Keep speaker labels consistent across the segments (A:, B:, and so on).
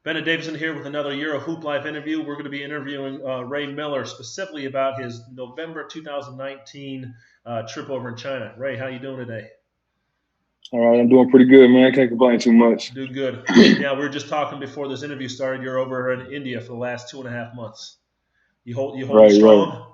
A: Bennett Davidson here with another EuroHooplife interview. We're going to be interviewing Ray Miller specifically about his November 2019 trip over in China. Ray, how you doing today?
B: All right, I'm doing pretty good, man. Can't complain too much.
A: Doing good. Yeah, we were just talking before this interview started. You're over in India for the last 2.5 months. You holding
B: Right, right.
A: strong?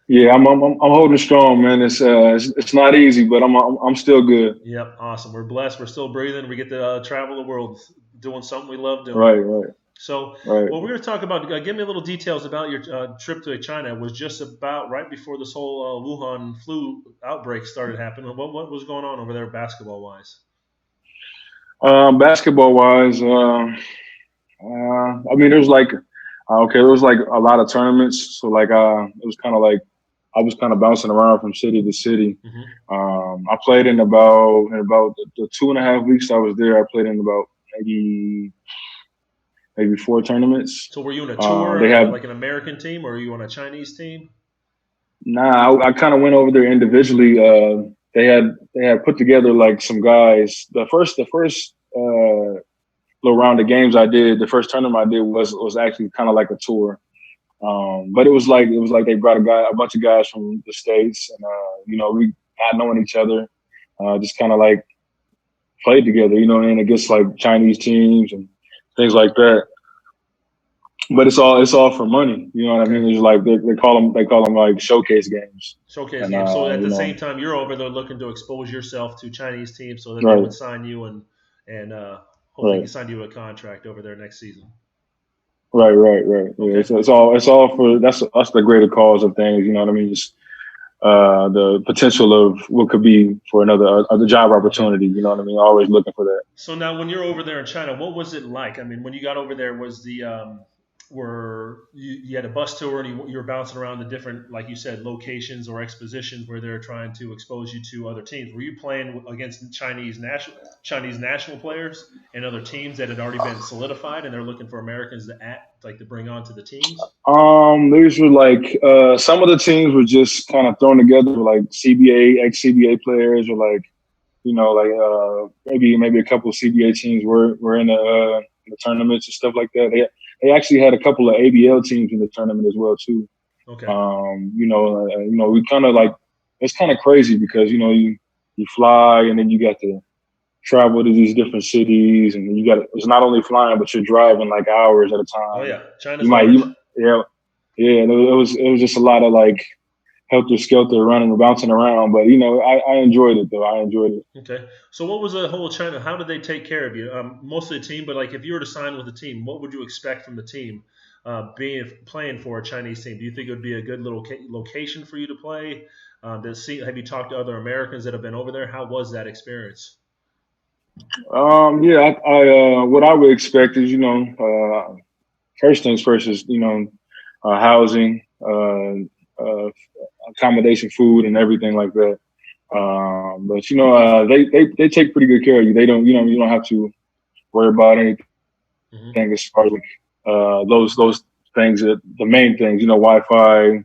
B: Yeah, I'm holding strong, man. It's not easy, but I'm still good.
A: Yep, awesome. We're blessed. We're still breathing. We get to travel the world doing something we love doing.
B: Right, right,
A: So,
B: right.
A: well, we're going to talk about. Give me a little details about your trip to China. It was just about right before this whole Wuhan flu outbreak started happening. What was going on over there, basketball wise?
B: Basketball wise, I mean, there was like a lot of tournaments, so it was kind of like I was kind of bouncing around from city to city.
A: Hmm.
B: I played in about the 2.5 weeks I was there. I played in about maybe four tournaments.
A: So, were you in a tour,
B: They have
A: like an American team, or were you on a Chinese team?
B: Nah, I kind of went over there individually. They had put together like some guys. The first little round of games I did, the first tournament I did was actually kind of like a tour. But it was like they brought a bunch of guys from the states, and we not knowing each other, just kind of like played together, and against like Chinese teams and things like that. But it's all for money, you know what I
A: Okay,
B: mean? It's like they call them like showcase games,
A: showcase
B: and
A: game. So at the same time, you're over there looking to expose yourself to Chinese teams, so that they would
B: right.
A: sign you and hopefully
B: Right,
A: sign you a contract over there next season.
B: right. Yeah,
A: Okay.
B: it's all for that's the greater cause of things. You know what I mean? Just the potential of what could be for another other job
A: Okay.
B: opportunity. You know what I mean? Always looking for that.
A: So now, when you're over there in China, what was it like? I mean, when you got over there, was the were you had a bus tour and you were bouncing around the different, like you said, locations or expositions where they're trying to expose you to other teams? Were you playing against Chinese national players and other teams that had already been solidified, and they're looking for Americans to to bring on to the teams?
B: These were like some of the teams were just kind of thrown together, like CBA, ex CBA players, or like maybe a couple of CBA teams were in the tournaments and stuff like that. They actually had a couple of ABL teams in the tournament as well too.
A: Okay.
B: We kind of like it's kind of crazy because you fly and then you got to travel to these different cities and you got it's not only flying but you're driving like hours at a
A: Oh
B: time.
A: yeah, China's
B: You might
A: large.
B: you yeah yeah. And it was just a lot of like helter skelter running and bouncing around, but I enjoyed it though. I enjoyed it.
A: Okay. So what was the whole China? How did they take care of you? Most of the team, but like if you were to sign with a team, what would you expect from the team? Being playing for a Chinese team, do you think it would be a good little location for you to play? Have you talked to other Americans that have been over there? How was that experience?
B: Yeah, what I would expect is first things first is housing, accommodation, food, and everything like that. But they take pretty good care of you. They don't you don't have to worry about anything
A: Hmm.
B: as far as like those things that the main things Wi-Fi,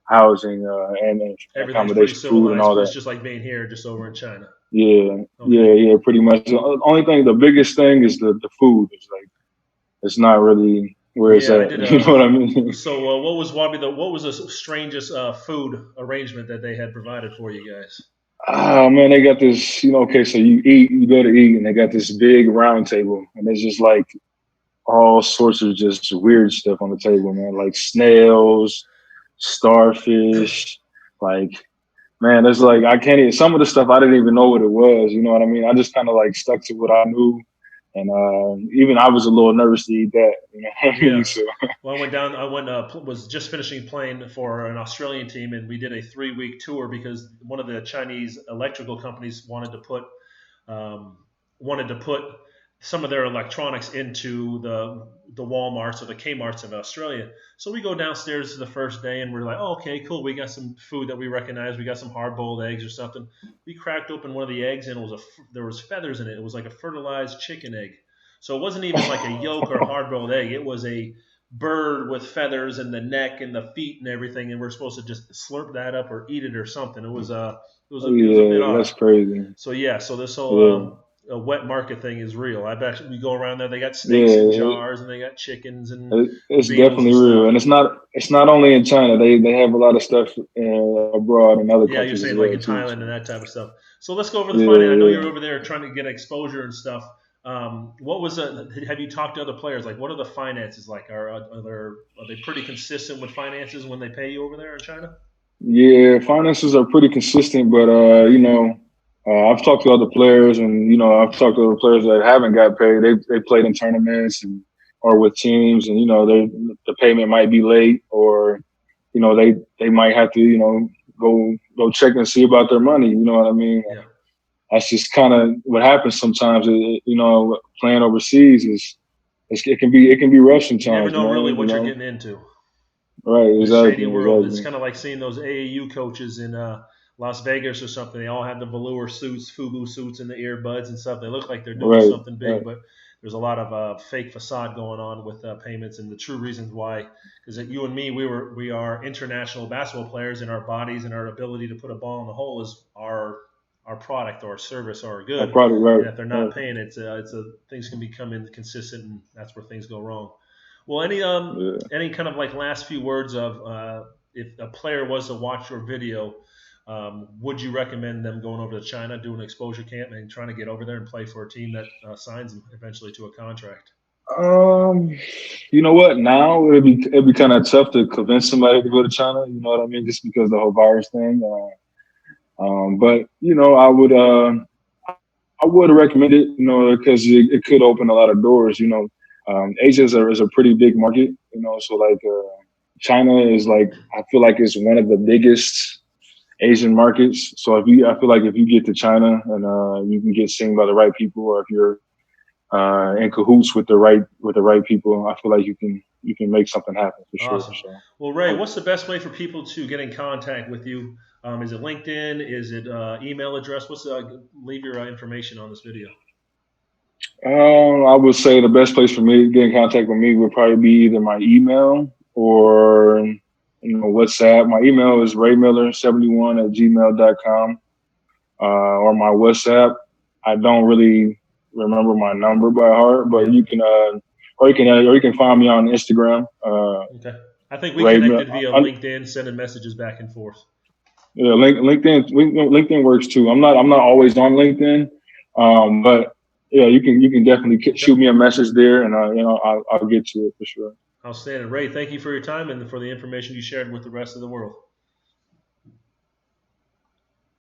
B: housing, and
A: Everything's pretty
B: accommodation, food, and
A: civilized.
B: all
A: It's
B: that.
A: just like being here, just over in China.
B: Yeah,
A: Okay.
B: yeah, pretty much. The only thing, the biggest thing is the food. It's like it's not really where it's
A: Yeah, I
B: at.
A: did
B: You know what I mean?
A: So what was the strangest food arrangement that they had provided for you guys?
B: Oh man, they got this. Okay, so you go to eat, and they got this big round table, and there's just like all sorts of just weird stuff on the table, man. Like snails, starfish, like man, there's like I can't even. Some of the stuff I didn't even know what it was. You know what I mean? I just kind of like stuck to what I knew, and even I was a little nervous to eat that. You know what I mean?
A: Yeah.
B: So
A: Well, I went down. I went. Was just finishing playing for an Australian team, and we did a 3-week tour because one of the Chinese electrical companies um, wanted to put some of their electronics into the WalMarts or the Kmart's of Australia. So we go downstairs the first day, and we're like, oh, okay, cool. We got some food that we recognize. We got some hard boiled eggs or something. We cracked open one of the eggs, and there was feathers in it. It was like a fertilized chicken egg. So it wasn't even like a yolk or hard boiled egg. It was a bird with feathers and the neck and the feet and everything, and we're supposed to just slurp that up or eat it or something. It was a bit
B: yeah,
A: odd.
B: that's crazy.
A: So yeah, so this whole
B: Yeah.
A: wet market thing is real. I bet we go around there, they got steaks in
B: Yeah,
A: jars and they got chickens and
B: it's
A: beagles
B: definitely
A: and
B: real,
A: stuff.
B: and it's not only in China. They have a lot of stuff abroad in other
A: Yeah, you're
B: countries as
A: saying like
B: well
A: in
B: too.
A: Thailand and
B: So
A: that type of stuff. So let's go over the finance. I know
B: yeah,
A: you're over there trying to get exposure and stuff. What was have you talked to other players? Like, what are the finances like? Are they pretty consistent with finances when they pay you over there in China?
B: yeah. Finances are pretty consistent, but I've talked to other players, and I've talked to other players that haven't got paid. They played in tournaments and or with teams, and the payment might be late, or they might have to go check and see about their money. You know what I mean?
A: Yeah,
B: That's just kind of what happens sometimes. Playing overseas it can be rough
A: you never
B: sometimes,
A: know really
B: man.
A: what you're getting into.
B: Right?
A: In the shady
B: Exactly,
A: world. It's
B: exactly.
A: kind of like seeing those AAU coaches in Las Vegas or something. They all have the velour suits, FUBU suits, and the earbuds and stuff. They look like they're doing
B: Right,
A: something big,
B: right.
A: but there's a lot of fake facade going on with payments. And the true reasons why, because you and me, we are international basketball players, and our bodies and our ability to put a ball in the hole is our product or our service or our
B: Our
A: good.
B: product, right,
A: And if they're
B: right.
A: not paying, things can become inconsistent, and that's where things go wrong. Well,
B: Yeah.
A: any kind of like last few words of if a player was to watch your video, would you recommend them going over to China, doing an exposure camp, and trying to get over there and play for a team that signs them eventually to a contract?
B: Um, you know what? Now it'd be kind of tough to convince somebody to go to China. You know what I mean? Just because the whole virus thing. But I would recommend it. Because it could open a lot of doors. Asia is a pretty big market. So like China is like I feel like it's one of the biggest Asian markets. So I feel like if you get to China and you can get seen by the right people, or if you're in cahoots with the right people, I feel like you can make something happen for sure.
A: Awesome.
B: So
A: Well, Ray, what's the best way for people to get in contact with you? Is it LinkedIn? Is it email address? Leave your information on this video.
B: I would say the best place for me to get in contact with me would probably be either my email or WhatsApp. My email is raymiller71@gmail.com. Or my WhatsApp. I don't really remember my number by heart, but
A: Yeah.
B: you can find me on Instagram.
A: Okay. I think we
B: Ray,
A: connected via LinkedIn, sending messages back and forth.
B: yeah, LinkedIn works too. I'm not always on LinkedIn, but yeah, you can definitely
A: Okay.
B: shoot me a message there, and I'll get to it for sure.
A: Outstanding. Ray, thank you for your time and for the information you shared with the rest of the world.